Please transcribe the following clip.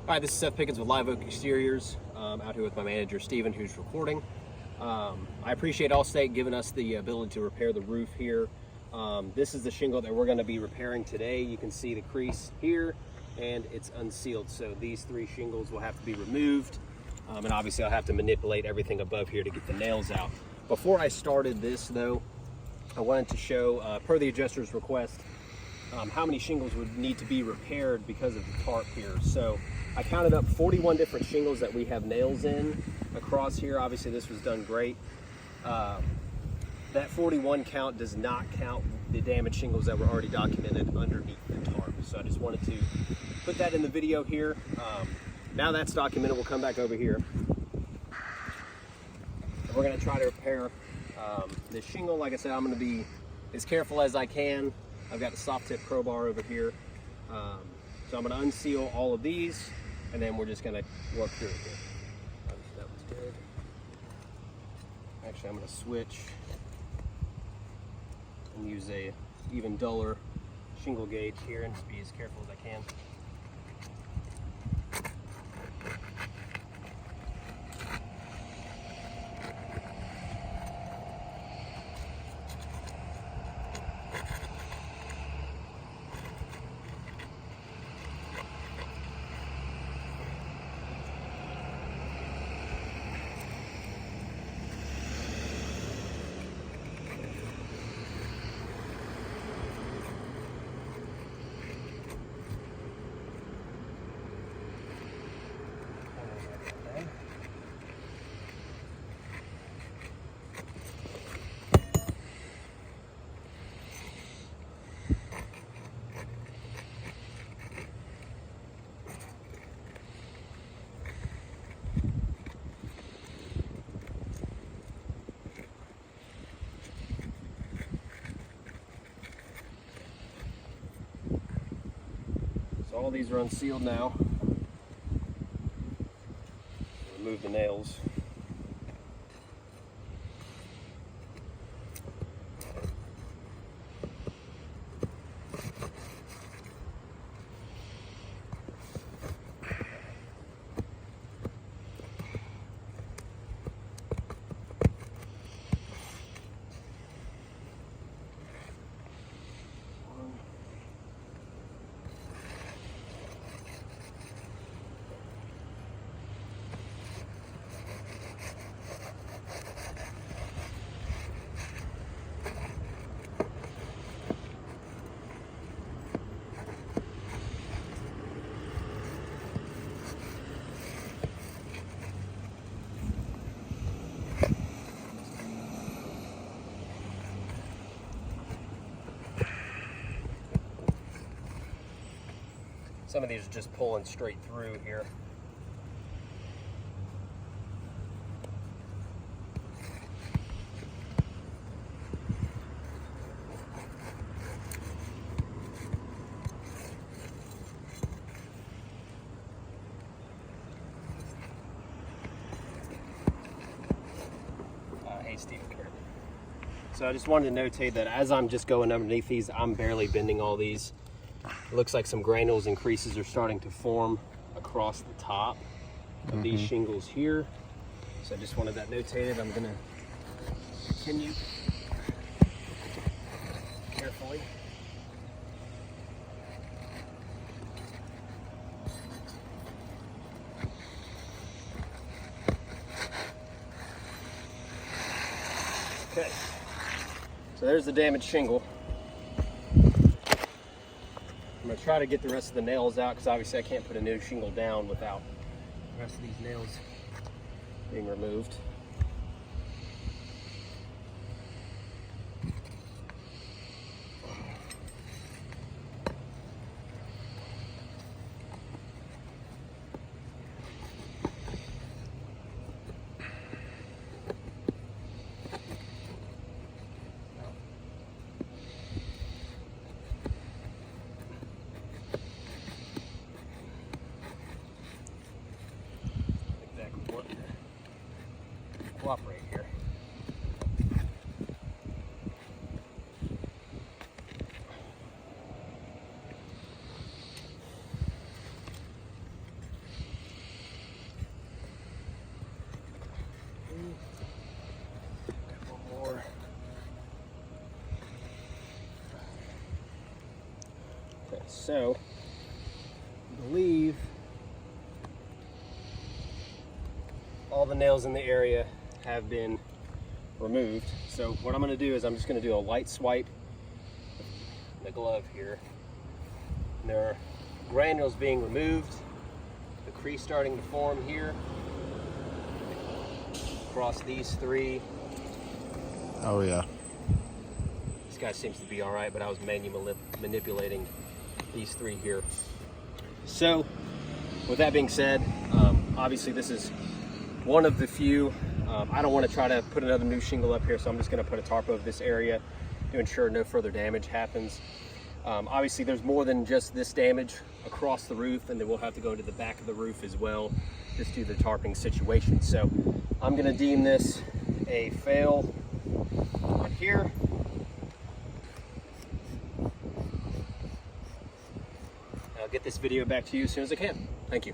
Hi, this is Seth Pickens with Live Oak Exteriors, out here with my manager Steven, who's recording. I appreciate Allstate giving us the ability to repair the roof here. This is the shingle that we're going to be repairing today. You can see the crease here and it's unsealed, so these three shingles will have to be removed, and obviously I'll have to manipulate everything above here to get the nails out. Before I started this though, I wanted to show, per the adjuster's request, how many shingles would need to be repaired because of the tarp here. So I counted up 41 different shingles that we have nails in across here. Obviously this was done great. That 41 count does not count the damaged shingles that were already documented underneath the tarp. So I just wanted to put that in the video here. Now that's documented, we'll come back over here. And we're gonna try to repair this shingle. Like I said, I'm gonna be as careful as I can. I've got the soft tip crowbar over here. So I'm gonna unseal all of these and then we're just gonna work through it here. Obviously that was good. Actually, I'm gonna switch and use a even duller shingle gauge here and just be as careful as I can. All these are unsealed now. Remove the nails. Some of these are just pulling straight through here. Hey Steve. So I just wanted to notate that as I'm just going underneath these, I'm barely bending all these. It looks like some granules and creases are starting to form across the top of these shingles here. So I just wanted that notated. I'm gonna continue carefully. Okay, so there's the damaged shingle. I'm going to try to get the rest of the nails out because obviously I can't put a new shingle down without the rest of these nails being removed. Cooperate here. So I believe all the nails in the area have been removed. So what I'm going to do is I'm just going to do a light swipe with the glove here. And there are granules being removed, the crease starting to form here across these three. Oh yeah. This guy seems to be all right, but I was manually manipulating these three here. So with that being said, obviously this is one of the few. I don't want to try to put another new shingle up here, so I'm just going to put a tarp over this area to ensure no further damage happens. Obviously there's more than just this damage across the roof, and then we'll have to go into the back of the roof as well, just due to the tarping situation. So I'm going to deem this a fail on here. I'll get this video back to you as soon as I can. Thank you.